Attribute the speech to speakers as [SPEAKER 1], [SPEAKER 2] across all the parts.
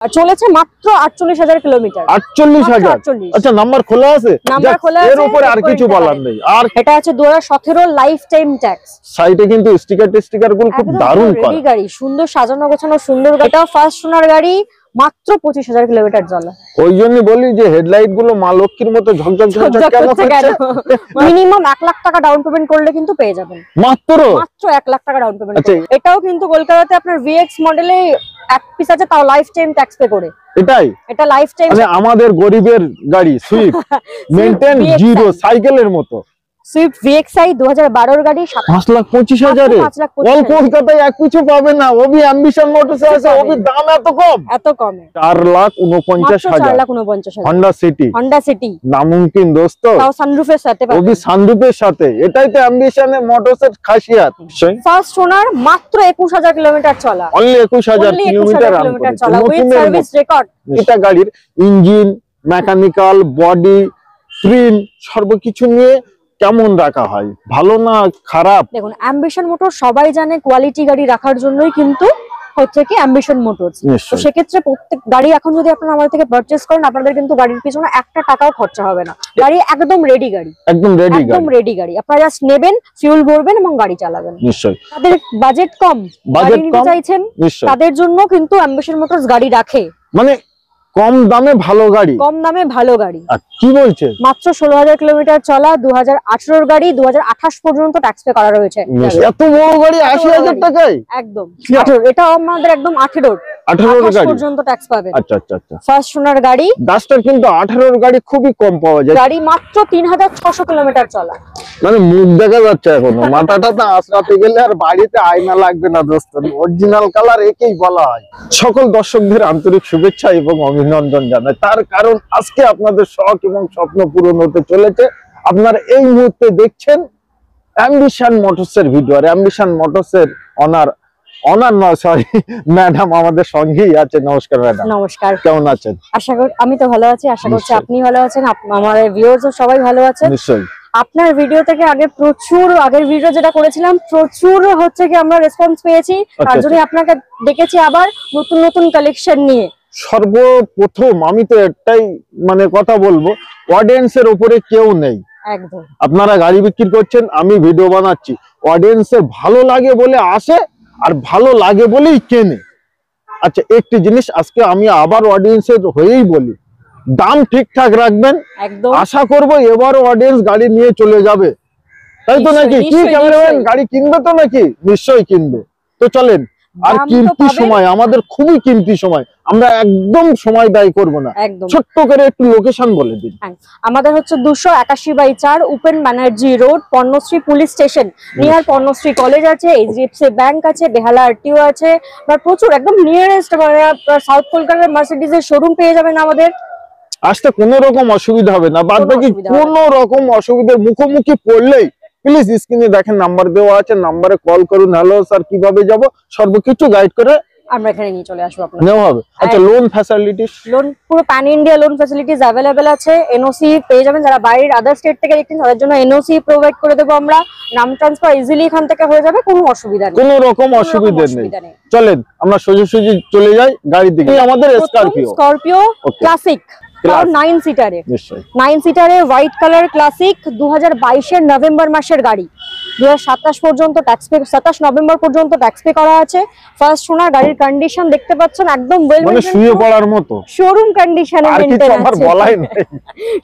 [SPEAKER 1] আর চলেছে মাত্র 48,000 কিলোমিটার।
[SPEAKER 2] 48,000। আচ্ছা, নাম্বার খোলা আছে?
[SPEAKER 1] নাম্বার খোলা আছে,
[SPEAKER 2] এর উপরে আর কিছু বলার নেই। আর
[SPEAKER 1] এটা আছে 2017 লাইফ টাইম ট্যাক্স।
[SPEAKER 2] সাইডে কিন্তু স্টিকার গুলো খুব দারুণ করা।
[SPEAKER 1] রেডি গাড়ি, সুন্দর সাজানো গোছানো সুন্দর। এটা ফার্স্ট ওনার গাড়ি, মাত্র 25,000 কিলোমিটার চলা।
[SPEAKER 2] ওই জন্য বলি যে হেডলাইট গুলো মা লক্ষ্মীর মতো ঝকঝক ঝকঝক কেন করছে।
[SPEAKER 1] মিনিমাম 1 লাখ টাকা ডাউন পেমেন্ট করলে কিন্তু পেয়ে যাবেন।
[SPEAKER 2] মাত্র
[SPEAKER 1] 1 লাখ টাকা ডাউন পেমেন্ট। এটাও কিন্তু কলকাতাতে আপনার ভিএক্স মডেলে এক পিস আছে, তাও লাইফ টাইম ট্যাক্স পে করে। এটা লাইফ টাইম।
[SPEAKER 2] মানে আমাদের গরিবের গাড়ি সুইফট মেইনটেইন জিরো সাইকেলের মতো।
[SPEAKER 1] সুইফট ভিএক্সআই 2012 এর গাড়ি
[SPEAKER 2] 5,25,000 এ অল কলকাতায় এক কিছু পাবে না। ওবি অ্যাম্বিশন মোটরসে আছে, ওবি দাম এত কমে
[SPEAKER 1] 4,49,000
[SPEAKER 2] হন্ডা সিটি নামুমকিন দোস্ত,
[SPEAKER 1] তাও সানরুফের সাথে।
[SPEAKER 2] ওবি সানরুফের সাথে। এটাই তো অ্যাম্বিশনের মোটরসের খাসিয়াত।
[SPEAKER 1] ফার্স্ট ওনার, মাত্র 21,000 কিলোমিটার চলা।
[SPEAKER 2] অনলি 21,000 কিলোমিটার
[SPEAKER 1] চলা উইথ সার্ভিস রেকর্ড।
[SPEAKER 2] এটা গাড়ির ইঞ্জিন, মেকানিক্যাল, বডি, ট্রিম সর্বকিছু নিয়ে কেমন রাখা হয়, ভালো না খারাপ?
[SPEAKER 1] দেখুন, অ্যাম্বিশন মোটর সবাই জানে কোয়ালিটি গাড়ি রাখার জন্যই কিন্তু হচ্ছে কি অ্যাম্বিশন মোটরস। তো সেক্ষেত্রে প্রত্যেক গাড়ি এখন যদি আপনারা আমাদের থেকে পারচেজ করেন, আপনাদের কিন্তু গাড়ির পিছনে একটা টাকাও খরচা হবে না। গাড়ি একদম রেডি গাড়ি, একদম রেডি গাড়ি। আপনারা জাস্ট নেবেন, ফিউল ভরবেন এবং গাড়ি চালাবেন।
[SPEAKER 2] নিশ্চয়ই।
[SPEAKER 1] তাদের বাজেট কম, গাড়ি নিতে চাইছেন, তাদের জন্য কিন্তু অ্যাম্বিশন মোটরস গাড়ি রাখে।
[SPEAKER 2] মানে কম দামে ভালো গাড়ি,
[SPEAKER 1] কি বলছে? মাত্র 16,000 কিলোমিটার চলা, 2018 এর গাড়ি, 2028 পর্যন্ত ট্যাক্স পে করা রয়েছে।
[SPEAKER 2] এত বড় গাড়ি 80,000 টাকায়?
[SPEAKER 1] একদম। এটা আমাদের একদম 18 পর্যন্ত ট্যাক্স পাবে।
[SPEAKER 2] আচ্ছা আচ্ছা আচ্ছা।
[SPEAKER 1] ফার্স্ট ওনার গাড়ি
[SPEAKER 2] ডাস্টার কিন্তু 18 এর গাড়ি খুবই কম পাওয়া যায়।
[SPEAKER 1] গাড়ি মাত্র 3,600 কিলোমিটার চলা।
[SPEAKER 2] মানে মুখ দেখা যাচ্ছে এখনো, মাথাটা তো আসরাতে গেলে আর বাড়িতে আয়না লাগবে না দোস্ত। অরিজিনাল কালার একেই বলা হয়। সকল দর্শকদের আন্তরিক শুভেচ্ছা এবং অভিনন্দন জানাই, তার কারণ আজকে আপনাদের শখ এবং স্বপ্ন পূরণ হতে চলেছে। আপনারা এই মুহূর্তে দেখছেন অ্যাম্বিশন মোটরসের ভিডিও। আর অ্যাম্বিশন মোটরসের অনার নয়, সরি, ম্যাডাম আমাদের সঙ্গেই আছে। নমস্কার ম্যাডাম।
[SPEAKER 1] নমস্কার,
[SPEAKER 2] কেমন আছেন?
[SPEAKER 1] আশা করি আমি তো ভালো আছি, আশা করছি আপনি ভালো আছেন, আমাদের ভিউয়ার্সও সবাই ভালো আছেন।
[SPEAKER 2] নিশ্চয়ই।
[SPEAKER 1] আপনার ভিডিও থেকে আগের ভিডিও যেটা করেছিলাম প্রচুর হচ্ছে কি আমরা রেসপন্স পেয়েছি, তার জন্য আপনাকে ডেকেছি আবার নতুন কালেকশন নিয়ে।
[SPEAKER 2] সর্বপ্রথম আমি তো একটাই মানে কথা বলবো, অডিয়েন্সের উপরে কেউ নেই।
[SPEAKER 1] একদম।
[SPEAKER 2] আপনারা গাড়ি বিক্রি করছেন, আমি ভিডিও বানাচ্ছি, অডিয়েন্সের ভালো লাগে বলে আসে আর ভালো লাগে বলেই কেনে। আচ্ছা, একটি জিনিস আজকে আমি আবার অডিয়েন্সের হয়েই বলি, দাম ঠিকঠাক রাখবেন। আশা করব এবারও অডিয়েন্স গাড়ি নিয়ে চলে যাবে, তাই তো নাকি? কি ক্যামেরাম্যান, গাড়ি কিনবে তো নাকি? নিশ্চয়ই কিনবে। তো চলেন, আর কিমতি সময়, আমাদের খুবই কিমতি সময়, আমরা একদম সময় ব্যয় করব না। ছোট্ট করে একটু লোকেশন বলে দিন।
[SPEAKER 1] আমাদের হচ্ছে 281/4 Upen Banerjee road, Parnashree police station near Parnashree college আছে, এইচডিএফসি ব্যাংক আছে, বেহালা আরটিও আছে, আর প্রচুর একদম নিয়ারেস্ট মানে সাউথ কলকাতার মার্সিডিজের শোরুম পেয়ে যাবেন আমাদের।
[SPEAKER 2] আসতে কোনো রকম অসুবিধা হবে না, বাদ বাকি কোনো রকম অসুবিধার মুখোমুখি পড়লেই প্লিজ স্ক্রিনে দেখেন নাম্বার দেওয়া আছে, নাম্বারে কল করুন। হ্যালো স্যার, কিভাবে যাব, সর্বকিছু গাইড করে
[SPEAKER 1] আমরা এখানে নিয়ে চলে আসবো আপনাদের।
[SPEAKER 2] নেওয়া হবে। আচ্ছা, লোন ফ্যাসিলিটিস?
[SPEAKER 1] লোন পুরো pan India loan facilities available আছে। এনওসি পেয়ে যাবেন, যারা বাইরের আদার স্টেট থেকে দেখছেন তাদের জন্য এনওসি প্রোভাইড করে দেব আমরা। নাম ট্রান্সফার ইজিলি এখান থেকে হয়ে যাবে, কোনো অসুবিধা নেই,
[SPEAKER 2] কোনো রকম অসুবিধা নেই। চলেন আমরা সোজাসুজি চলে যাই গাড়ির দিকে। আমাদের স্করপিও
[SPEAKER 1] ক্লাসিক, 9 সিটারে, 9 সিটারে হোয়াইট কালার ক্লাসিক, 2022 এর নভেম্বর মাসের গাড়ি, 2027 পর্যন্ত ট্যাক্স পে, 27 নভেম্বর পর্যন্ত ট্যাক্স পে করা আছে। ফার্স্ট ওনার, গাড়ির কন্ডিশন দেখতে পাচ্ছেন একদম ওয়েল মেইনটেইন, শুয়ে পড়ার মতো শোরুম কন্ডিশনে মেইনটেইন আছে,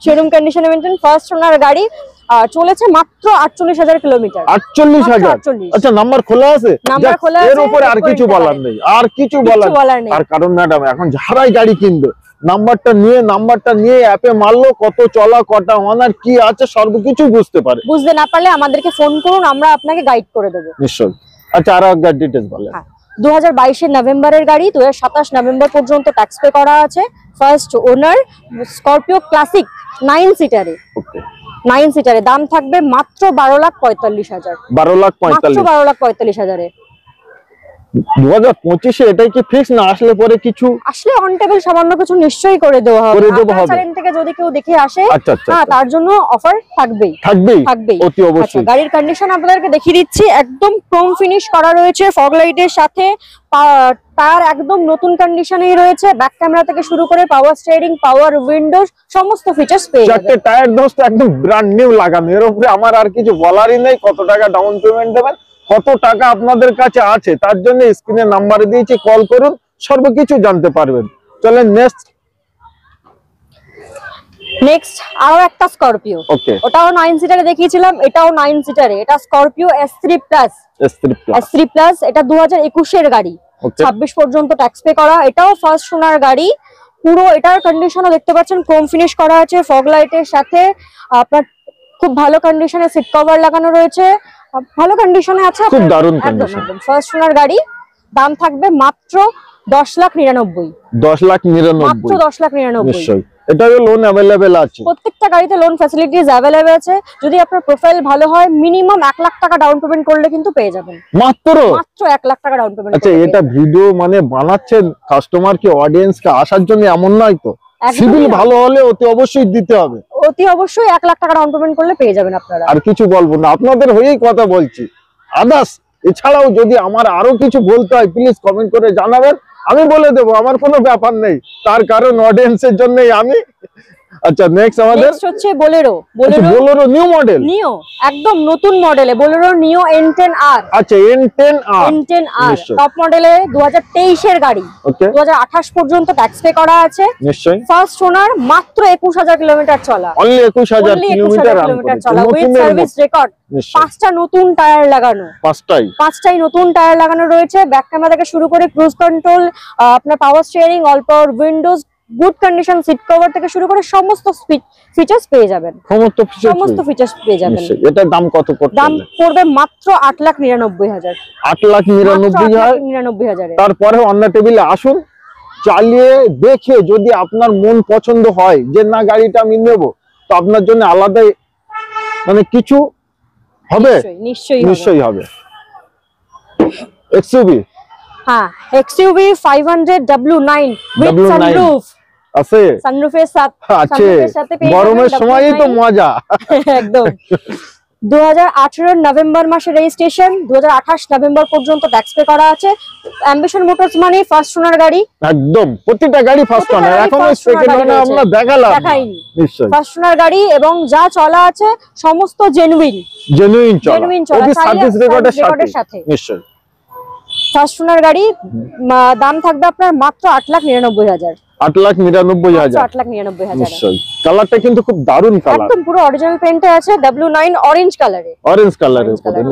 [SPEAKER 1] শোরুম কন্ডিশনে মেইনটেইন। ফার্স্ট ওনার গাড়ি চলেছে মাত্র 48,000 কিলোমিটার।
[SPEAKER 2] 48,000? আচ্ছা, নাম্বার খোলা আছে?
[SPEAKER 1] নাম্বার খোলা আছে,
[SPEAKER 2] এর উপরে আর কিছু বলার নেই, আর কিছু বলার নেই। আর কারণ ম্যাডাম, এখন যারাই গাড়ি কিনবে নাম্বারটা নিয়ে অ্যাপে মারলো, কত চলা, কটা অনার, কি আছে সর্বকিছু বুঝতে পারে।
[SPEAKER 1] বুঝতে না পারলে আমাদেরকে ফোন করুন, আমরা আপনাকে গাইড করে দেব।
[SPEAKER 2] নিশ্চয়ই। আচ্ছা, আর একটা ডিটেইলস বলেন।
[SPEAKER 1] 2022 এর নভেম্বরের গাড়ি, 2027 নভেম্বর পর্যন্ত ট্যাক্স পে করা আছে। First owner, Scorpio classic 9 সিটারে। ওকে, 9 সিটারে দাম থাকবে মাত্র 12,45,000।
[SPEAKER 2] 12,45,000?
[SPEAKER 1] মাত্র 12,45,000 এ।
[SPEAKER 2] 2025 এটাই কি ফিক্স না আসলে পরে কিছু
[SPEAKER 1] আসলে অন টেবিল সামান্য কিছু নিশ্চয়ই করে দেওয়া হবে আপনার চ্যানেল থেকে যদি কেউ দেখে আসে হ্যাঁ তার জন্য অফার থাকবেই
[SPEAKER 2] অতি অবশ্যই
[SPEAKER 1] গাড়ির কন্ডিশন আপনাদেরকে দেখিয়ে দিচ্ছি একদম ক্রোম ফিনিশ করা রয়েছে ফগ লাইটের সাথে টায়ার একদম নতুন কন্ডিশনেই রয়েছে ব্যাক ক্যামেরা থেকে শুরু করে পাওয়ার স্টিয়ারিং পাওয়ার উইন্ডোজ সমস্ত ফিচারস পেয়ে যাবেন
[SPEAKER 2] চারটে টায়ার দোস্ত একদম ব্র্যান্ড নিউ লাগানো এর উপরে আমার আর কিছু বলারই নেই কত টাকা ডাউন পেমেন্ট দেবেন কত টাকা আপনাদের কাছে আছে তার জন্য স্ক্রিনে নাম্বার দিয়েছি কল করুন সর্বকিছু জানতে পারবেন চলেন
[SPEAKER 1] নেক্সট আরো একটা স্করপিও
[SPEAKER 2] ওকে
[SPEAKER 1] ওটাও 9 সিটারে দেখিয়েছিলাম এটাও 9 সিটারে এটা স্করপিও S3 প্লাস এটা 2021 এর গাড়ি 26 পর্যন্ত ট্যাক্স পে করা এটাও ফার্স্ট ওনার গাড়ি পুরো এটার কন্ডিশনও দেখতে পাচ্ছেন ক্রোম ফিনিশ করা আছে ফগ লাইটের সাথে আপনার খুব ভালো কন্ডিশনে সিট কভার লাগানো রয়েছে ভালো কন্ডিশনে আছে
[SPEAKER 2] খুব দারুণ কন্ডিশন
[SPEAKER 1] ফার্স্ট ওনার গাড়ি দাম থাকবে মাত্র 10,99,000 মাত্র 10,99,000
[SPEAKER 2] নিশ্চয়ই এটাও লোন अवेलेबल আছে
[SPEAKER 1] প্রত্যেকটা গাড়িতে লোন ফ্যাসিলিটিজ अवेलेबल আছে যদি আপনার প্রোফাইল ভালো হয় মিনিমাম 1 লাখ টাকা ডাউন পেমেন্ট করলে কিন্তু পেয়ে যাবেন
[SPEAKER 2] মাত্র
[SPEAKER 1] 1 লাখ টাকা ডাউন পেমেন্ট
[SPEAKER 2] আচ্ছা এটা ভিডিও মানে বানাচ্ছেন কাস্টমার কি অডিয়েন্স কে আসার জন্য এমন নয় তো সিভিল ভালো হলে অতি অবশ্যই দিতে হবে
[SPEAKER 1] অতি অবশ্যই 1 লাখ টাকা ডাউন পেমেন্ট করলে পেয়ে যাবেন আপনারা
[SPEAKER 2] আর কিছু বলবো না আপনাদের হয়েই কথা বলছি আদার্স এছাড়াও যদি আমার আরো কিছু বলতে হয় প্লিজ কমেন্ট করে জানাবেন আমি বলে দেব আমার কোনো ব্যাপার নেই তার কারণ অডিয়েন্সের জন্যই আমি আচ্ছা নেক্সট
[SPEAKER 1] নেক্সট হচ্ছে বোলেরো
[SPEAKER 2] নিউ মডেল
[SPEAKER 1] একদম নতুন মডেলে বোলেরো নিও N10R
[SPEAKER 2] আচ্ছা N10R
[SPEAKER 1] টপ মডেলে 2023 এর গাড়ি 2028 পর্যন্ত ট্যাক্স পে করা আছে
[SPEAKER 2] নিশ্চয়ই
[SPEAKER 1] ফার্স্ট ওনার মাত্র 21000 কিলোমিটার চলা
[SPEAKER 2] অনলি 21000 কিলোমিটার
[SPEAKER 1] চলা উইথ সার্ভিস রেকর্ড পাঁচটা নতুন টায়ার লাগানো পাঁচটাই নতুন টায়ার লাগানো রয়েছে ব্যাক ক্যামেরা থেকে শুরু করে ক্রুজ কন্ট্রোল আপনার power steering all power windows good condition seat cover থেকে শুরু করে সমস্ত ফিচারস পেয়ে যাবেন সমস্ত ফিচারস পেয়ে যাবেন
[SPEAKER 2] এটা দাম কত পড়বে
[SPEAKER 1] দাম পড়বে মাত্র 8,99,000
[SPEAKER 2] 8,99,000 তারপরে অন্য টেবিলে আসুন চালিয়ে দেখে যদি আপনার মন পছন্দ হয় যে না গাড়িটা আমি নেব তো আপনার জন্য আলাদা মানে কিছু হবে নিশ্চয়ই হবে এক্সইউভি
[SPEAKER 1] হ্যাঁ এক্সইউভি 500W9 উইথ সানরুফ
[SPEAKER 2] আছে
[SPEAKER 1] সানরুফের সাথে
[SPEAKER 2] গরমের সময়ই তো মজা
[SPEAKER 1] একদম 2018 নভেম্বর মাসে রেজিস্ট্রেশন 2028 নভেম্বর পর্যন্ত ট্যাক্স পে করা আছে অ্যাম্বিশন মোটরস মানে ফার্স্ট ওনার গাড়ি
[SPEAKER 2] একদম প্রতিটা গাড়ি ফার্স্ট ওনার এখন সেকেন্ড ওনার আমরা দেখাইনি নিশ্চয়ই
[SPEAKER 1] ফার্স্ট ওনার গাড়ি এবং যা চলা আছে সমস্ত জেনুইন চলা
[SPEAKER 2] সার্ভিস রেকর্ডের সাথে নিশ্চয়ই
[SPEAKER 1] ফার্স্ট ওনার গাড়ি দাম থাকবে আপনার মাত্র 8,99,000
[SPEAKER 2] 8,99,000 নিশ্চয়ই কালারটা কিন্তু খুব দারুণ কালার
[SPEAKER 1] একদম পুরো অরিজিনাল পেইন্টে আছে W9 অরেঞ্জ কালারে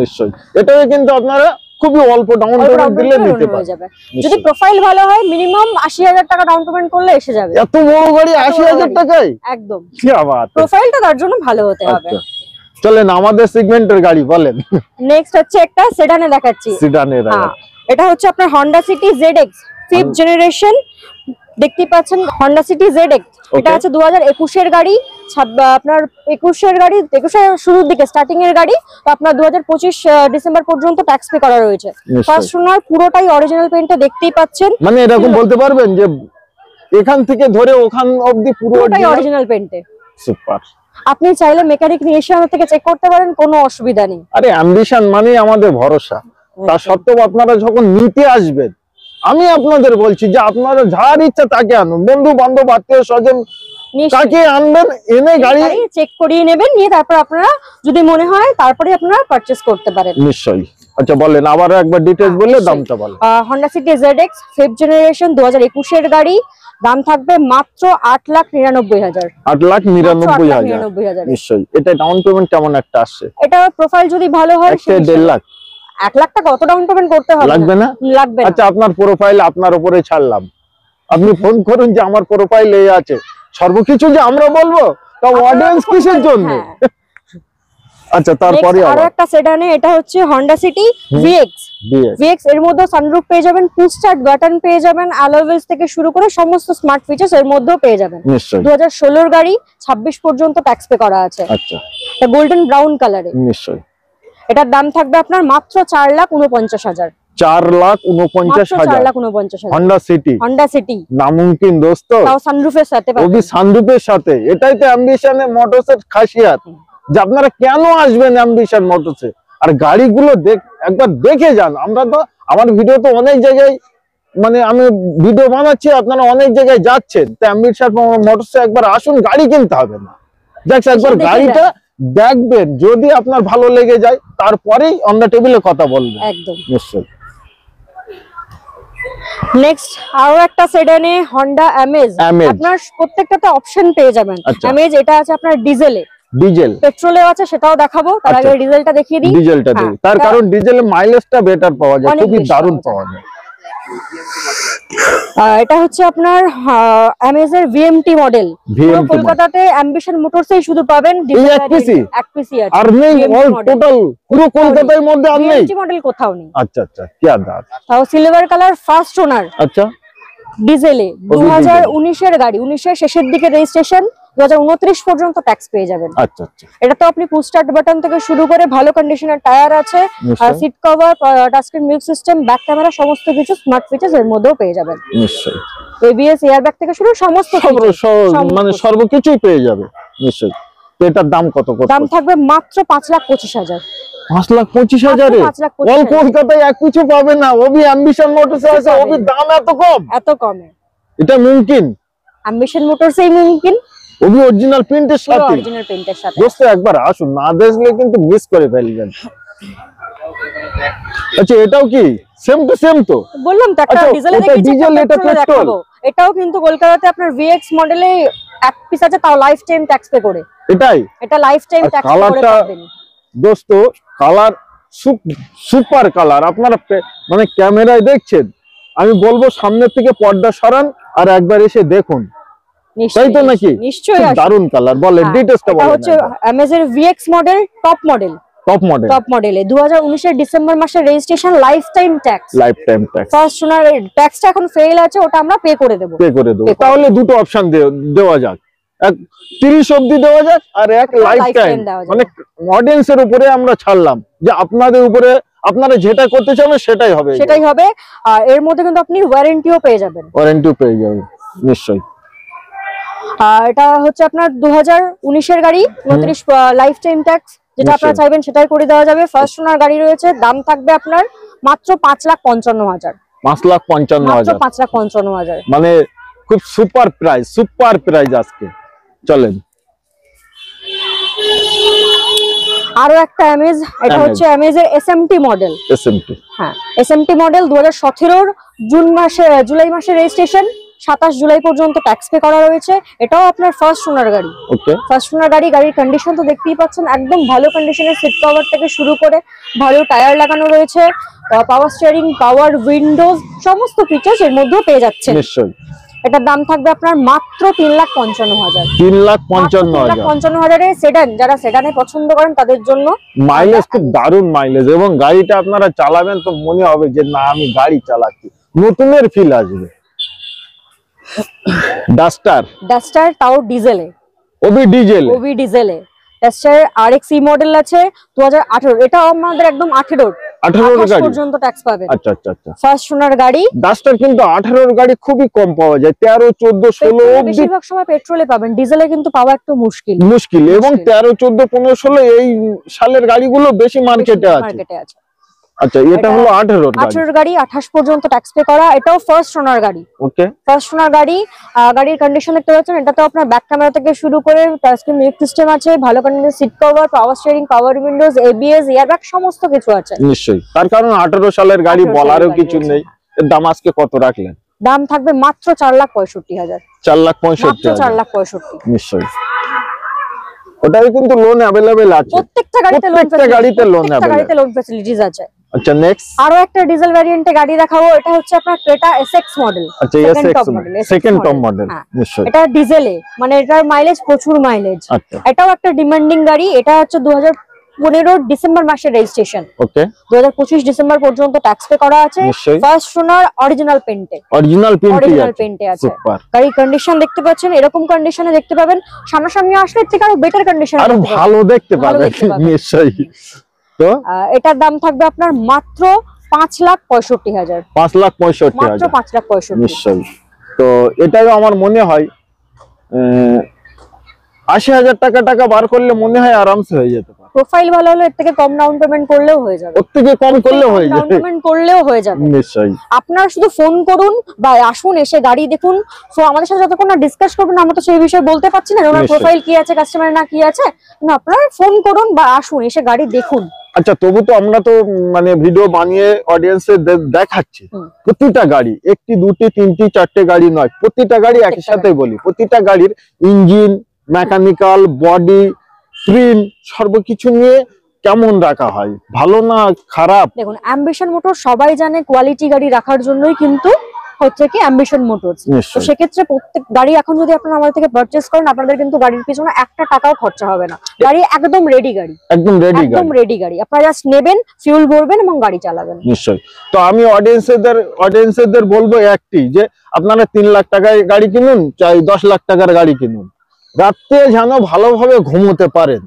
[SPEAKER 2] নিশ্চয়ই এটাও কিন্তু আপনারা খুবই অল্প ডাউন পেমেন্ট দিলে নিতে পারবেন
[SPEAKER 1] যদি প্রোফাইল ভালো হয় মিনিমাম 80,000 টাকা ডাউন পেমেন্ট করলে এসে যাবে
[SPEAKER 2] এত বড় গাড়ি 80,000 টাকায়
[SPEAKER 1] একদম
[SPEAKER 2] কি বাত
[SPEAKER 1] প্রোফাইলটা তার জন্য ভালো হতে হবে
[SPEAKER 2] চলেন আমাদের সেগমেন্টের গাড়ি বলেন
[SPEAKER 1] নেক্সট হচ্ছে একটা সেডানে দেখাচ্ছি এটা হচ্ছে আপনার Honda City ZX 5th generation দেখতে পাচ্ছেন Honda City ZX এটা আছে 2021 এর গাড়ি আপনার 21 এর গাড়ি 21 এর শুরুর দিকে স্টার্টিং এর গাড়ি তো আপনার 2025 ডিসেম্বর পর্যন্ত ট্যাক্স পে করা রয়েছে ফার্স্ট ওনার পুরোটাই অরিজিনাল পেইন্টে দেখতেই পাচ্ছেন
[SPEAKER 2] মানে এরকম বলতে পারবেন যে এখান থেকে ধরে ওখান অবধি পুরোটাই
[SPEAKER 1] অরিজিনাল পেইন্টে
[SPEAKER 2] সুপার
[SPEAKER 1] আপনি চাইলে মেকানিক নিয়ে এসে আমাদের থেকে চেক করতে পারেন কোনো অসুবিধা নেই
[SPEAKER 2] আরে অ্যাম্বিশন মানে আমাদের ভরসা তার সত্ত্বেও আপনারা যখন নিতে আসবেন আমি আপনাদের বলছি যে আপনারা যার ইচ্ছা তাকে আনুন বন্ধু বান্ধব আত্মীয় স্বজন তাকে আনবেন এনে গাড়ি
[SPEAKER 1] চেক করিয়ে নেবেন নিয়ে তারপর আপনারা যদি মনে হয় তারপরে আপনারা পারচেজ করতে পারেন
[SPEAKER 2] নিশ্চয়ই আচ্ছা বলেন আবার একবার ডিটেইলস বললে দামটা বলেন
[SPEAKER 1] Honda City ZX 5th generation 2021 এর গাড়ি দাম থাকবে মাত্র 8,99,000
[SPEAKER 2] 8,99,000 নিশ্চয়ই এটা ডাউন পেমেন্ট কেমন একটা আসছে
[SPEAKER 1] এটা প্রোফাইল যদি ভালো হয়
[SPEAKER 2] 1.5 লাখ
[SPEAKER 1] 1 লাখ টাকা কত ডাউন পেমেন্ট করতে হবে
[SPEAKER 2] লাগবে না আচ্ছা আপনার প্রোফাইল আপনার উপরে ছাড়লাম আপনি ফোন করুন যে আমার প্রোফাইল এই আছে সর্বকিছু যে আমরা বলবো তা অডিয়েন্স কিসের জন্য আচ্ছা তারপরে
[SPEAKER 1] আরো একটা সেডানে এটা হচ্ছে Honda City VX এর মধ্যে সানরুফ পেয়ে যাবেন পুশ স্টার্ট বাটন পেয়ে যাবেন অ্যালয় হুইলস থেকে শুরু করে সমস্ত স্মার্ট ফিচারস এর মধ্যেও পেয়ে যাবেন 2016 এর গাড়ি 26 পর্যন্ত ট্যাক্স পে করা আছে
[SPEAKER 2] আচ্ছা
[SPEAKER 1] এটা গোল্ডেন ব্রাউন কালারে
[SPEAKER 2] নিশ্চয়ই
[SPEAKER 1] এটার দাম থাকবে আপনার মাত্র 4,49,000
[SPEAKER 2] 4,49,000 হন্ডা সিটি।
[SPEAKER 1] হন্ডা সিটি
[SPEAKER 2] নামুমকিন দোস্ত,
[SPEAKER 1] তাও সানরুফের সাথে পাবেন।
[SPEAKER 2] ওবি সানরুফের সাথে। এটাই তো অ্যাম্বিশন মোটরসের খাসিয়াত, যে আপনারা কেন আসবেন অ্যাম্বিশন মোটরসে আর গাড়িগুলো একবার দেখে যান। আমরা তো আমার ভিডিও তো অনেক জায়গায় মানে আমি ভিডিও বানাচ্ছি, আপনারা অনেক জায়গায় যাচ্ছেন, তো অ্যাম্বিশন মোটরসে একবার আসুন, গাড়ি কিনতে হবে না, জাস্ট একবার গাড়িটা দেখবেন, যদি আপনার ভালো লেগে যায় তারপরেই অন্য টেবিলে কথা বলবেন।
[SPEAKER 1] একদম
[SPEAKER 2] নিশ্চয়ই।
[SPEAKER 1] নেক্সট আরো একটা সেডানে হন্ডা অ্যামেজ। আপনার প্রত্যেকটাতে অপশন পেয়ে যাবেন। অ্যামেজ এটা আছে আপনার ডিজেলে, ডিজেল পেট্রোলে আছে, সেটাও দেখাবো। তার আগে ডিজেলটা দেখিয়ে দিই।
[SPEAKER 2] ডিজেলটা দিই, তার কারণ ডিজেলে মাইলেজটা বেটার পাওয়া যায়, খুবই দারুণ পাওয়া যায়।
[SPEAKER 1] এটা হচ্ছে আপনার অ্যামেজের ভিএমটি মডেল। কলকাতাতে অ্যাম্বিশন মোটরসেই শুধু পাবেন ডিজেল এক পিসি আছে, আর নেই অল টোটাল পুরো কলকাতার মধ্যে আর নেই, ভিএমটি মডেল কোথাও নেই। আচ্ছা আচ্ছা, কি আদার, তাও সিলভার কালার ফার্স্ট ওনার। আচ্ছা, ডিজেলে 2019 এর গাড়ি, 19 এর শেষের দিকে রেজিস্ট্রেশন, 2029 পর্যন্ত ট্যাক্স পেয়ে যাবেন। আচ্ছা আচ্ছা, এটা তো আপনি পুশ স্টার্ট বাটন থেকে শুরু করে ভালো কন্ডিশনের টায়ার আছে, আর seat cover, touch screen music system, back camera, সমস্ত কিছু স্মার্ট ফিচারস এর মধ্যেও পেয়ে যাবেন। নিশ্চয়ই, এবিএস এয়ারব্যাগ থেকে শুরু সমস্ত
[SPEAKER 2] মানে সর্বকিছুই পেয়ে যাবে। নিশ্চয়ই। এটার দাম কত?
[SPEAKER 1] দাম থাকবে মাত্র 5,25,000।
[SPEAKER 2] 5,25,000 এ অল কলকাতায় এক কিছু পাবে না। ওবি অ্যাম্বিশন মোটরস আছে, ওবি দাম এত কম, এত কমে এটা মুমকিন। অ্যাম্বিশন মোটরসেই মুমকিন, ওবি অরিজিনাল প্রিন্টের সাথে, অরিজিনাল প্রিন্টের সাথে। দোস্ত একবার আসুন, না দেখলে কিন্তু মিস করে ফেলবেন। আচ্ছা, এটাও কি সেম টু সেম? তো বললাম তো, একটা ডিজেলে দেখেছি, ডিজেল, এটা পেট্রোল। এটাও কিন্তু কলকাতাতে আপনার ভিএক্স মডেলে এক পিস আছে, তাও লাইফ টাইম ট্যাক্স পে করে। এটাই, এটা লাইফ টাইম ট্যাক্স পে করে পাবেন। দোস্ত কালার সুপার কালার, আপনারা মানে ক্যামেরায় দেখছেন, আমি বলবো সামনের থেকে পর্দা সরান আর একবার এসে দেখুন, তাই তো নাকি? নিশ্চয়ই দারুন কালার। বলেন ডিটেইলসটা বলেন। এটা হচ্ছে অ্যামেজের VX model, top model, top মডেলে 2019 এর ডিসেম্বর মাসের registration, lifetime tax, first owner ট্যাক্সটা এখন ফেল আছে, ওটা আমরা পে করে দেব। তাহলে দুটো অপশন দেওয়া যাক, এক 30 অবধি দেওয়া যাক, আর এক লাইফ টাইম। মানে অডিয়েন্সের উপরে আমরা ছাড়লাম, যে আপনাদের উপরে আপনারা যেটা করতে চাবেন সেটাই হবে, সেটাই হবে। আর এর মধ্যে কিন্তু আপনি ওয়ারেন্টিও পেয়ে যাবেন, ওয়ারেন্টিও পেয়ে যাবেন। নিশ্চয়ই। এটা হচ্ছে আপনার 2019 এর গাড়ি, 29 লাইফ টাইম ট্যাক্স, যেটা আপনারা চাইবেন সেটাই করে দেওয়া যাবে। ফার্স্ট ওনার গাড়ি রয়েছে, দাম থাকবে আপনার মাত্র 5,55,000। 5,55,000, 5,55,000, মানে খুব সুপার প্রাইস আজকে। চলেন আরো একটা অ্যামেজ, এটা হচ্ছে অ্যামেজের এসএমটি মডেল। এসএমটি, হ্যাঁ এসএমটি মডেল 2017 জুলাই মাসে রেজিস্ট্রেশন, 27 জুলাই পর্যন্ত ট্যাক্স পে করা রয়েছে। এটাও আপনার ফার্স্ট ওনার গাড়ি। ওকে, ফার্স্ট ওনার গাড়ি, গাড়ির কন্ডিশন তো দেখতেই পাচ্ছেন, একদম ভালো কন্ডিশনের, সিট কভার থেকে শুরু করে ভালো টায়ার লাগানো রয়েছে, পাওয়ার স্টিয়ারিং, পাওয়ার উইন্ডোজ, সমস্ত ফিচার্স এর মধ্যেও পেয়ে যাচ্ছে। নিশ্চয়ই। এটার দাম থাকবে আপনার মাত্র 3,55,000। 3,55,000 এর সেডান, যারা সেডানে পছন্দ করেন তাদের জন্য। মাইলেজ খুব দারুণ মাইলেজ, এবং গাড়িটা আপনারা চালাবেন তো মনে হবে যে না আমি গাড়ি চালাচ্ছি, নতুনের ফিল আসবে। ডাস্টার তাও ডিজেলে, ওবি ডিজেলে ডাস্টার আরএক্স মডেল আছে 2018, এটা আমাদের একদম 18 গাড়ি পর্যন্ত ট্যাক্স পাবেন। আচ্ছা আচ্ছা আচ্ছা, ফার্স্ট ওনার গাড়ি। ডাস্টার কিন্তু 18 গাড়ি খুবই কম পাওয়া যায়, 13, 14, 16 বেশিরভাগ সময় পেট্রোলে পাবেন, ডিজেলে কিন্তু পাওয়া একটু মুশকিল। এবং 13, 14, 15, 16 এই সালের গাড়িগুলো বেশি মার্কেটে আছে। আচ্ছা, এটা হলো 18 গাড়ি, 28 পর্যন্ত ট্যাক্স পে করা। এটাও ফার্স্ট ওনার গাড়ি। ওকে, ফার্স্ট ওনার গাড়ি। গাড়ির কন্ডিশন দেখতে পাচ্ছেন, এটাতে আপনার ব্যাক ক্যামেরা থেকে শুরু করে টাচ স্ক্রিন মিউজিক সিস্টেম আছে, ভালো কন্ডিশনের সিট কভার, পাওয়ার steering, power Windows, ABS, airbag, সমস্ত কিছু আছে। নিশ্চয়ই, তার কারণ 18 সালের গাড়ি, বলারও কিছু নেই। এর দাম আজকে কত রাখলেন? দাম থাকবে মাত্র 4,65,000। 4,65,000, 4,65,000। নিশ্চয়ই, ওটাই কিন্তু লোন अवेलेबल আছে, প্রত্যেকটা গাড়িতে লোন ফ্যাসিলিটিস আছে। আচ্ছা, নেক্সট আরো একটা ডিজেল ভ্যারিয়েন্টে গাড়ি দেখাবো, এটা হচ্ছে আপনার ক্রেটা এসএক্স মডেল। আচ্ছা, Essex model, second top model. নিশ্চয়ই, এটা ডিজেলে, মানে এটার মাইলেজ প্রচুর মাইলেজ। এটাও একটা ডিমান্ডিং গাড়ি। এটা হচ্ছে 2015 ডিসেম্বর মাসের রেজিস্ট্রেশন। ওকে, 2025 ডিসেম্বর পর্যন্ত ট্যাক্স পে করা আছে। ফার্স্ট ওনার, অরিজিনাল পেইন্টে আছে। গাড়ির কন্ডিশন দেখতে পাচ্ছেন, এরকম কন্ডিশনে দেখতে পাবেন, সামনাসামনি আসলে ঠিক আরো বেটার কন্ডিশন, আরো ভালো দেখতে পাবেন। নিশ্চয়ই। তো এটার দাম থাকবে আপনার মাত্র
[SPEAKER 1] 5,65,000,
[SPEAKER 2] 5,65,000,
[SPEAKER 1] মাত্র 5,65,000
[SPEAKER 2] নিশ্চয়ই। তো এটাও আমার মনে হয় 80,000 টাকা বার করলে মনে হয় আরামসে হয়ে যেতে পারে।
[SPEAKER 1] প্রোফাইল ভালো হলে এর থেকে কম ডাউন পেমেন্ট করলেও হয়ে যাবে,
[SPEAKER 2] ওর থেকে কম করলেও হয়ে
[SPEAKER 1] ডাউন
[SPEAKER 2] যাবে,
[SPEAKER 1] পেমেন্ট করলেও হয়ে যাবে
[SPEAKER 2] নিশ্চয়ই।
[SPEAKER 1] আপনারা শুধু ফোন করুন বা আসুন, এসে গাড়ি দেখুন। সো আমাদের সাথে যতক্ষণ না ডিসকাস করবেন আমরা তো সেই বিষয়ে বলতে পারছি না ওনার প্রোফাইল কি আছে, কাস্টমারের না কি আছে। না, আপনারা ফোন করুন বা আসুন, এসে গাড়ি দেখুন।
[SPEAKER 2] আচ্ছা, তবু তো আমরা তো মানে ভিডিও বানিয়ে অডিয়েন্সে দেখাচ্ছি প্রতিটা গাড়ি, একটি দুটি তিনটি চারটে গাড়ি নয়, প্রতিটা গাড়ি একই সাথে বলি, প্রতিটা গাড়ির ইঞ্জিন, মেকানিক্যাল, বডি, প্রিন্ট সর্বকিছু নিয়ে কেমন রাখা হয়, ভালো না খারাপ।
[SPEAKER 1] দেখুন, অ্যাম্বিশন মোটর সবাই জানে কোয়ালিটি গাড়ি রাখার জন্যই কিন্তু হচ্ছে কি অ্যাম্বিশন মোটরস। তো সেক্ষেত্রে প্রত্যেক গাড়ি এখন যদি আপনারা আমাদের থেকে পারচেজ করেন, আপনাদের কিন্তু গাড়ির পিছনে একটা টাকাও খরচা হবে না। গাড়ি একদম রেডি গাড়ি,
[SPEAKER 2] একদম রেডি গাড়ি।
[SPEAKER 1] আপনারা জাস্ট নেবেন, ফিউল ভরবেন এবং গাড়ি চালাবেন।
[SPEAKER 2] নিশ্চয়ই। তো আমি অডিয়েন্সদের বলবো একটি, যে আপনারা 3 লাখ টাকায় গাড়ি কিনুন, চাই 10 লাখ টাকার গাড়ি কিনুন, রাত্রে যেন ভালোভাবে ঘুমোতে পারেন,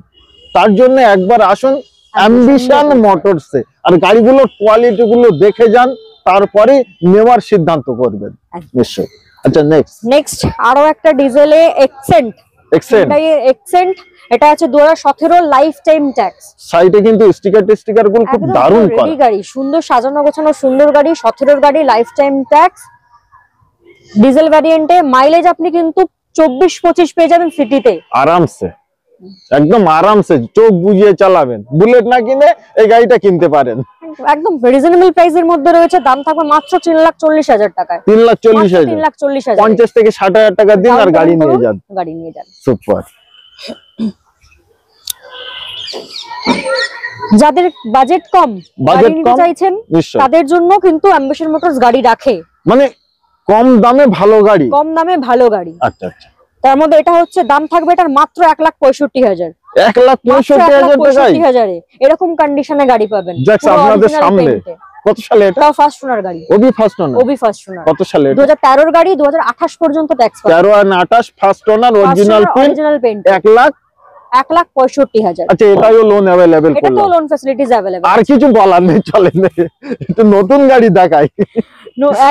[SPEAKER 2] তার জন্য একবার আসুন অ্যাম্বিশন মোটরসে, আর গাড়িগুলোর কোয়ালিটি গুলো দেখে যান, তারপরে নেওয়ার সিদ্ধান্ত করবেন। নিশ্চয়ই। আচ্ছা, নেক্সট
[SPEAKER 1] আরো একটা ডিজেলে এক্সেন্ট, এটা আছে 2017 লাইফ টাইম ট্যাক্স।
[SPEAKER 2] সাইডে কিন্তু স্টিকার গুলো খুব দারুণ করা,
[SPEAKER 1] রেডি গাড়ি, সুন্দর সাজানো গোছানো সুন্দর গাড়ি, 17 গাড়ি, লাইফ টাইম ট্যাক্স, ডিজেল ভ্যারিয়েন্টে। মাইলেজ আপনি কিন্তু 24-25 পেয়ে যাবেন সিটিতে আরামসে,
[SPEAKER 2] একদম আরামসে চোখ বুজিয়ে চালাবেন। বুলেট না কিনে এই গাড়িটা কিনতে পারেন,
[SPEAKER 1] একদম রিজনেবল প্রাইসের মধ্যে রয়েছে। দাম থাকবে মাত্র 3,40,000 টাকায়।
[SPEAKER 2] 3,40,000, 50 থেকে 60,000 টাকা দিন আর গাড়ি নিয়ে যান। সুপার।
[SPEAKER 1] যাদের বাজেট কম নিতে চাইছেন তাদের জন্য কিন্তু অ্যাম্বিশন মোটরস গাড়ি রাখে,
[SPEAKER 2] মানে কম দামে ভালো গাড়ি। আচ্ছা,
[SPEAKER 1] তার মধ্যে এটা হচ্ছে দাম থাকবে এটার মাত্র 1,65,000।
[SPEAKER 2] 1,65,000
[SPEAKER 1] এরকম কন্ডিশনে গাড়ি পাবেন
[SPEAKER 2] আপনাদের সামনে। কত সালে এটা?
[SPEAKER 1] ফার্স্ট ওনার গাড়ি,
[SPEAKER 2] ওবি ফার্স্ট ওনার। কত সালে?
[SPEAKER 1] 2013 এর গাড়ি, 2028 পর্যন্ত ট্যাক্স পাবে।
[SPEAKER 2] 13 আর 28 ফার্স্ট ওনার, অরিজিনাল পেইন্ট,
[SPEAKER 1] 1,65,000।
[SPEAKER 2] আচ্ছা, এটাও লোন अवेलेबल করলাম,
[SPEAKER 1] এটাও লোন ফ্যাসিলিটিজ अवेलेबल।
[SPEAKER 2] আর কিছু বলার নেই, চলেন একটু নতুন গাড়ি দেখাই।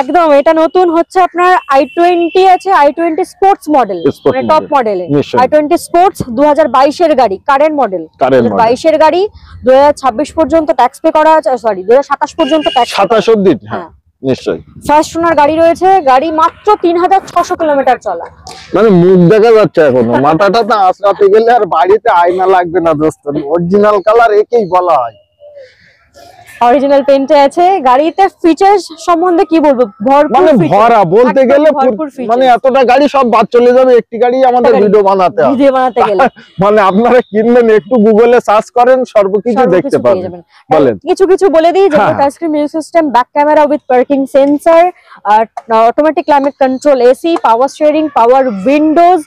[SPEAKER 1] একদম, এটা নতুন হচ্ছে আপনার i20 আছে, i20 স্পোর্টস মডেল, মানে টপ মডেলে। i20 স্পোর্টস 2022 এর গাড়ি, কারেন্ট মডেল, 2022 এর গাড়ি, 2026 পর্যন্ত ট্যাক্স পে করা আছে, সরি 2027 পর্যন্ত ট্যাক্স,
[SPEAKER 2] 27 অবধি। হ্যাঁ, নিশ্চয়ই।
[SPEAKER 1] ফার্স্ট ওনার গাড়ি রয়েছে, গাড়ি মাত্র 3,600 কিলোমিটার চলা,
[SPEAKER 2] মানে মুখ দেখা যাচ্ছে এখনো, মাথাটা তো আসরাতে গেলে আর বাড়িতে আয়না লাগবে না দোস্ত, অরিজিনাল কালার একেই বলা হয়।
[SPEAKER 1] অরিজিনাল পেইন্টে আছে। গাড়িতে ফিচার্স সম্বন্ধে কি বলবো,
[SPEAKER 2] ভরা বলতে গেলে, মানে এতটা গাড়ি সব বাদ চলে যাবে, একটি গাড়ি আমাদের ভিডিও বানাতে গেলে। মানে আপনারা কিনবেন, একটু গুগলে সার্চ করেন, সর্বকিছু দেখতে পাবেন। বলেন
[SPEAKER 1] কিছু বলে দিই, যেমন touch screen music system, back camera with parking sensor, automatic climate control, AC, power steering, power Windows,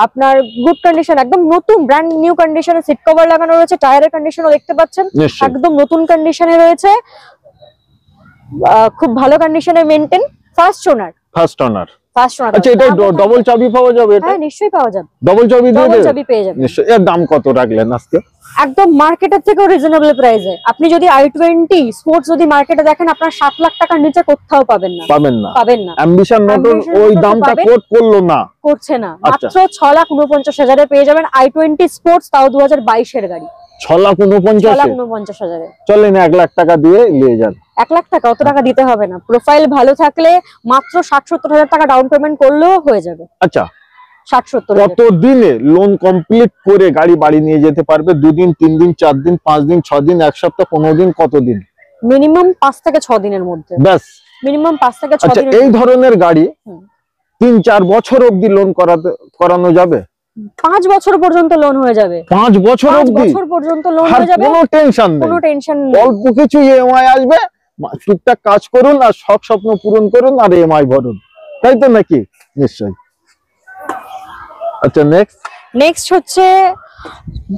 [SPEAKER 1] আপনার গুড কন্ডিশন, একদম নতুন ব্র্যান্ড নিউ কন্ডিশনে সিট কভার লাগানো রয়েছে, টায়ারের কন্ডিশনও দেখতে পাচ্ছেন একদম নতুন কন্ডিশনে রয়েছে, খুব ভালো কন্ডিশনে মেইনটেইন। First owner. আচ্ছা,
[SPEAKER 2] এটা ডবল চাবি পাওয়া যাবে?
[SPEAKER 1] হ্যাঁ, নিশ্চয়ই পাওয়া যাবে,
[SPEAKER 2] ডবল চাবি
[SPEAKER 1] পেয়ে যাবেন
[SPEAKER 2] নিশ্চয়ই। এর দাম কত রাখলেন আজকে?
[SPEAKER 1] একদম মার্কেটের থেকেও রিজনেবল প্রাইসে। আপনি যদি i20 স্পোর্টস যদি মার্কেটে দেখেন, আপনার 7 লাখ টাকার নিচে কোথাও পাবেন না।
[SPEAKER 2] অ্যাম্বিশন মোটর ওই দামটা কোট করছে না, মাত্র
[SPEAKER 1] 6,49,000 এ পেয়ে যাবেন i20 স্পোর্টস, তাও 2022 এর গাড়ি।
[SPEAKER 2] 6,49,000 চলেন 1 লাখ টাকা দিয়ে নিয়ে যান।
[SPEAKER 1] 1 লাখ টাকা অত টাকা দিতে হবে না, প্রোফাইল ভালো থাকলে মাত্র 60-70,000 টাকা ডাউন পেমেন্ট করলেও হয়ে যাবে।
[SPEAKER 2] আচ্ছা,
[SPEAKER 1] 60-70,000
[SPEAKER 2] কত দিনে লোন কমপ্লিট করে গাড়ি বাড়ি নিয়ে যেতে পারবে? 2 দিন, 3 দিন, 4 দিন, 5 দিন, 6 দিন, 1 সপ্তাহ, 15 দিন, কত দিন?
[SPEAKER 1] মিনিমাম 5 থেকে 6 দিনের মধ্যে, ব্যাস মিনিমাম 5 থেকে 6 দিন।
[SPEAKER 2] এই ধরনের গাড়ি 3-4 বছর অবধি লোন করানো যাবে?
[SPEAKER 1] 5 বছর পর্যন্ত লোন হয়ে যাবে।
[SPEAKER 2] 5 বছর
[SPEAKER 1] পর্যন্ত লোন হয়ে যাবে,
[SPEAKER 2] কোনো টেনশন নেই। অল্প কিছু ইএমআই আসবে, টুকটাক কাজ করুন আর সব স্বপ্ন পূরণ করুন আর ইএমআই ভরুন, তাই তো নাকি? নিশ্চয়ই। আচ্ছা,
[SPEAKER 1] নেক্সট হচ্ছে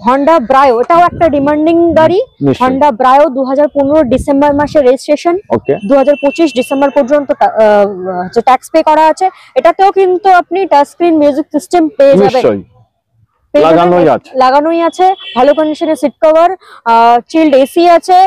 [SPEAKER 1] হন্ডা ব্রায়ো, এটাও একটা ডিমান্ডিং গাড়ি। হন্ডা ব্রায়ো 2015 ডিসেম্বর মাসে রেজিস্ট্রেশন, 2025 ডিসেম্বর পর্যন্ত ট্যাক্স পে করা আছে। এটাতেও কিন্তু আপনি টাচ স্ক্রিন মিউজিক সিস্টেম পেয়ে লাগানোই আছে। ভালো কন্ডিশনের সিট কভার, চিল্ড এসি আছে,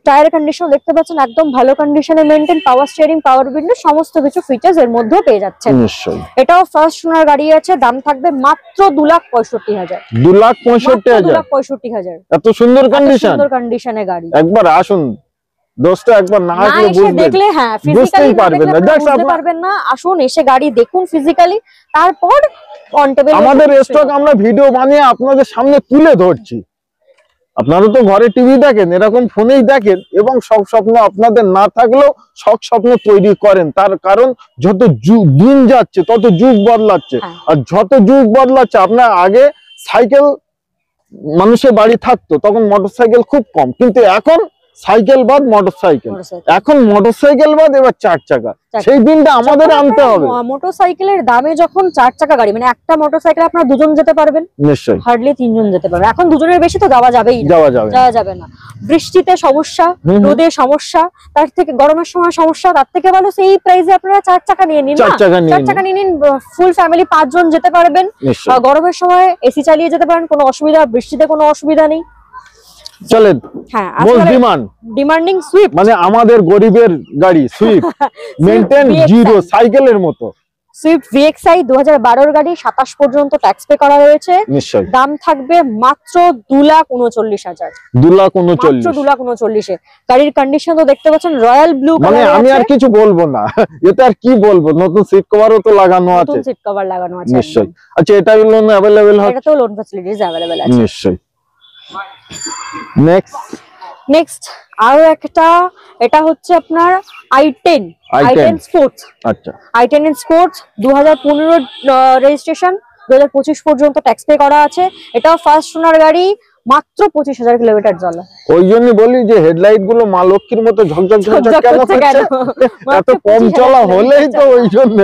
[SPEAKER 1] টায়ার কন্ডিশন দেখতে পাচ্ছেন একদম ভালো কন্ডিশনে মেইনটেইন, পাওয়ার স্টিয়ারিং, পাওয়ার উইন্ডো, সমস্ত কিছু ফিচার্স এর মধ্যে পেয়ে যাচ্ছেন।
[SPEAKER 2] নিশ্চয়ই
[SPEAKER 1] এটাও ফার্স্ট ওনার গাড়ি আছে, দাম থাকবে মাত্র 2,65,000।
[SPEAKER 2] 2,65,000 এত সুন্দর কন্ডিশন,
[SPEAKER 1] সুন্দর কন্ডিশনে গাড়ি।
[SPEAKER 2] একবার আসুন দোস্ত, একবার না আসলে
[SPEAKER 1] দেখলে হ্যাঁ ফিজিক্যালি বুঝতে পারবেন না। আসুন এসে গাড়ি দেখুন ফিজিক্যালি, তারপর অন টেবিল
[SPEAKER 2] আমাদের স্টক আমরা ভিডিও বানিয়ে আপনাদের সামনে তুলে ধরছি। আপনারা তো ঘরে টিভি দেখেন, এরকম ফোনেই দেখেন, এবং সব স্বপ্ন আপনাদের না থাকলেও সব স্বপ্ন তৈরি করেন। তার কারণ যত দিন যাচ্ছে তত যুগ বদলাচ্ছে, আর যত যুগ বদলাচ্ছে, আপনার আগে সাইকেল মানুষের বাড়ি থাকতো, তখন মোটরসাইকেল খুব কম, কিন্তু এখন সাইকেল বাদ মোটরসাইকেল, এখন মোটরসাইকেল বাদ এবার 4 চাকা। সেই দিনটা আমাদের আনতে হবে।
[SPEAKER 1] মোটরসাইকেলের দামে যখন 4 চাকা গাড়ি, মানে একটা মোটরসাইকেল আপনারা দুজন যেতে পারবেন,
[SPEAKER 2] নিশ্চয়ই
[SPEAKER 1] হার্ডলি 3 জন যেতে পারবেন। এখন দুজনের বেশি তো যাওয়া যাবে না। বৃষ্টিতে সমস্যা, রোদে সমস্যা, তার থেকে গরমের সময় সমস্যা, তার থেকে ভালো সেই প্রাইসে আপনারা 4 চাকা নিয়ে নিন।
[SPEAKER 2] 4 চাকা নিয়ে নিন,
[SPEAKER 1] ফুল ফ্যামিলি 5 জন যেতে পারবেন। গরমের সময় এসি চালিয়ে যেতে পারেন, কোনো অসুবিধা, বৃষ্টিতে কোনো অসুবিধা নেই।
[SPEAKER 2] চলেন,
[SPEAKER 1] হ্যাঁ
[SPEAKER 2] ডিমান্ডিং সুইফট, মানে আমাদের গরিবের গাড়ি সুইফট, মেইনটেইন জিরো সাইকেলের মতো।
[SPEAKER 1] সুইফট ভিএক্সআই 2012 গাড়ি, 27 পর্যন্ত ট্যাক্স পে করা রয়েছে।
[SPEAKER 2] নিশ্চয়ই
[SPEAKER 1] দাম থাকবে মাত্র 2,39,000। 2,39,000 গাড়ির কন্ডিশন তো দেখতে পাচ্ছেন রয়্যাল ব্লু কালার।
[SPEAKER 2] মানে আমি আর কিছু বলবো না, এটা আর কি বলবো, নতুন সিট কভারও তো লাগানো আছে।
[SPEAKER 1] নতুন সিট কভার লাগানো আছে
[SPEAKER 2] নিশ্চয়ই। আচ্ছা, এটা লোন अवेलेबल হয়?
[SPEAKER 1] এটা তো লোন ফ্যাসিলিটিস अवेलेबल আছে।
[SPEAKER 2] নিশ্চয়ই।
[SPEAKER 1] নেক্সট আরো একটা, এটা হচ্ছে আপনার i10 স্পোর্টস।
[SPEAKER 2] আচ্ছা,
[SPEAKER 1] i10 স্পোর্টস 2015 রেজিস্ট্রেশন, 2025 পর্যন্ত ট্যাক্স পে করা আছে। এটাও ফার্স্ট ওনার গাড়ি, মাত্র 25,000 কিলোমিটার চলা।
[SPEAKER 2] ওই জন্য বলি যে হেডলাইট গুলো মা লক্ষ্মীর মতো ঝকঝক কেন করছে, এত কম চলা হলেই তো ওই জন্য।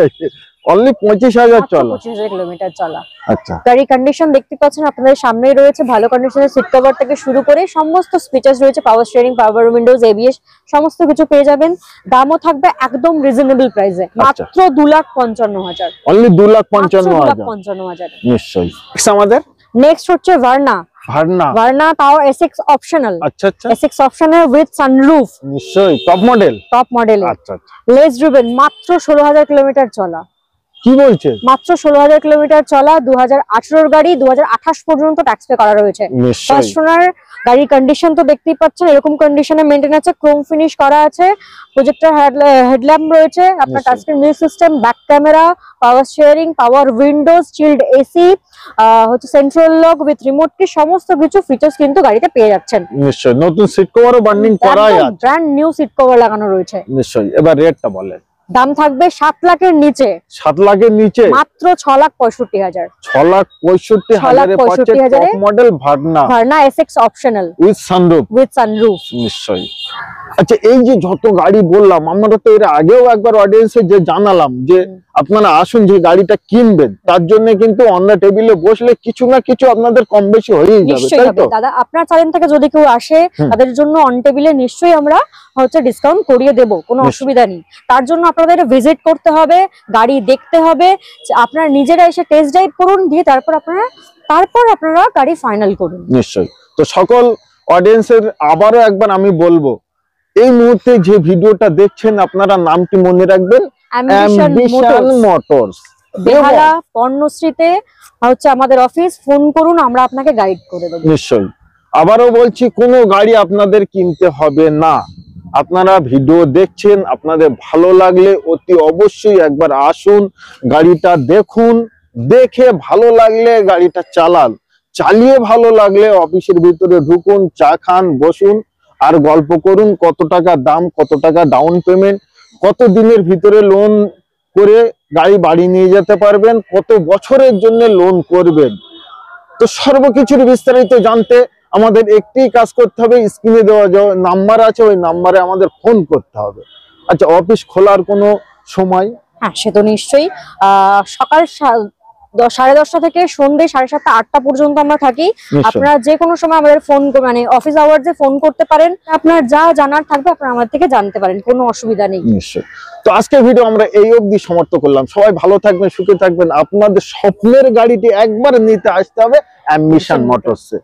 [SPEAKER 2] অনলি 25,000 চলা,
[SPEAKER 1] 25,000 কিলোমিটার চলা।
[SPEAKER 2] আচ্ছা,
[SPEAKER 1] গাড়ি কন্ডিশন দেখতে পাচ্ছেন আপনাদের সামনেই রয়েছে, ভালো কন্ডিশনের সিট কভার থেকে শুরু করে সমস্ত ফিচার্স রয়েছে, পাওয়ার স্টিয়ারিং, পাওয়ার উইন্ডোজ, এবিএস, সমস্ত কিছু পেয়ে যাবেন। দামও থাকবে একদম রিজনেবল প্রাইসে, মাত্র 2,55,000।
[SPEAKER 2] অনলি 2,55,000। নিশ্চয়ই। আমাদের
[SPEAKER 1] নেক্সট হচ্ছে ভার্না তাও এসএক্স অপশনাল।
[SPEAKER 2] আচ্ছা,
[SPEAKER 1] এসএক্স অপশনাল উইথ সানরুফ।
[SPEAKER 2] নিশ্চয়ই টপ মডেল। আচ্ছা,
[SPEAKER 1] লেস ড্রিভেন, মাত্র 16,000 কিলোমিটার চলা।
[SPEAKER 2] কি বলছে?
[SPEAKER 1] মাত্র 16,000 কিলোমিটার চলা, 2018 গাড়ি, 2028 পর্যন্ত ট্যাক্স পে করা রয়েছে। ফার্স্ট ওনার গাড়ির কন্ডিশন তো দেখতেই পাচ্ছেন, এরকম কন্ডিশনে মেইনটেইন আছে, ক্রোম ফিনিশ করা আছে, প্রজেক্টর হেডল্যাম্প রয়েছে, আপনার touchscreen music system, back camera, power steering, power windows, chilled AC, হচ্ছে central lock with remote key, সমস্ত কিছু ফিচার্স কিন্তু গাড়িতে পেয়ে যাচ্ছেন।
[SPEAKER 2] নিশ্চয়ই। নতুন সিট কভারও বান্ডিং করা আছে,
[SPEAKER 1] ব্র্যান্ড নিউ সিট কভার লাগানো রয়েছে।
[SPEAKER 2] নিশ্চয়ই। এবার রেটটা বলেন।
[SPEAKER 1] দাম থাকবে 7 লাখের নিচে।
[SPEAKER 2] 7 লাখের নিচে
[SPEAKER 1] মাত্র 6,65,000।
[SPEAKER 2] 6,65,000 এ পাচ্ছেন top model Verna
[SPEAKER 1] Essex optional
[SPEAKER 2] with sunroof. নিশ্চয়ই। আচ্ছা, এই যে যত গাড়ি বললাম, আমরা তো এর আগেও একবার অডিয়েন্সে যে জানালাম যে আপনারা আসুন, যে গাড়িটা কিনবেন তার জন্য কিন্তু অন্য টেবিলে বসলে কিছু না কিছু আপনাদের কম বেশি হয়েই যাবে, তাই তো?
[SPEAKER 1] দাদা, আপনার চ্যানেল থেকে যদি কেউ আসে তাদের জন্য অন টেবিলে নিশ্চয়ই আমরা হচ্ছে ডিসকাউন্ট করিয়ে দেব, কোনো অসুবিধা নেই। তার জন্য আপনাদের ভিজিট করতে হবে, গাড়ি দেখতে হবে, আপনারা নিজেরা এসে টেস্ট ড্রাইভ করুন, দিয়ে তারপর আপনারা গাড়ি ফাইনাল করুন।
[SPEAKER 2] নিশ্চয়ই। তো সকল অডিয়েন্সের আবারও একবার আমি বলবো, এই মুহূর্তে যে ভিডিওটা দেখছেন আপনারা নামটি মনে রাখবেন, অ্যাম্বিশন মোটরস,
[SPEAKER 1] বেহালা পর্ণশ্রীতে হচ্ছে আমাদের অফিস। ফোন করুন, আমরা আপনাকে গাইড করে দেব।
[SPEAKER 2] নিশ্চয়ই। আবারও বলছি, কোনো গাড়ি আপনাদের কিনতে হবে না, আপনারা ভিডিও দেখছেন, আপনাদের ভালো লাগলে অতি অবশ্যই একবার আসুন, গাড়িটা দেখুন, দেখে ভালো লাগলে গাড়িটা চালান, চালিয়ে ভালো লাগলে অফিসের ভিতরে ঢুকুন, চা খান, বসুন আর গল্প করুন, কত টাকা দাম, কত টাকা ডাউন পেমেন্ট, কত দিনের ভিতরে লোন করে গাড়ি বাড়ি নিয়ে যেতে পারবেন, কত বছরের জন্য লোন করবেন। তো সর্বকিছুর বিস্তারিত জানতে আমাদের একটি কাজ করতে হবে, স্ক্রিনে দেওয়া যে নাম্বার আছে ওই নাম্বারে আমাদের ফোন করতে হবে। আচ্ছা, অফিস খোলার কোনো সময়?
[SPEAKER 1] হ্যাঁ, সে তো নিশ্চয়ই। সকাল 10:30 থেকে সন্ধ্যে 7:30 8টা পর্যন্ত আমরা থাকি। আপনারা যে কোনো সময় আমাদের ফোন মানে অফিস আওয়ার্সে ফোন করতে পারেন, আপনার যা জানার থাকবে আপনারা আমাদের থেকে জানতে পারেন, কোনো অসুবিধা নেই।
[SPEAKER 2] নিশ্চয়ই। তো আজকের ভিডিও আমরা এই অবধি সমাপ্ত করলাম। সবাই ভালো থাকবেন, সুখে থাকবেন। আপনাদের স্বপ্নের গাড়িটি একবার নিতে আসতে হবে অ্যাম্বিশন মোটরসে।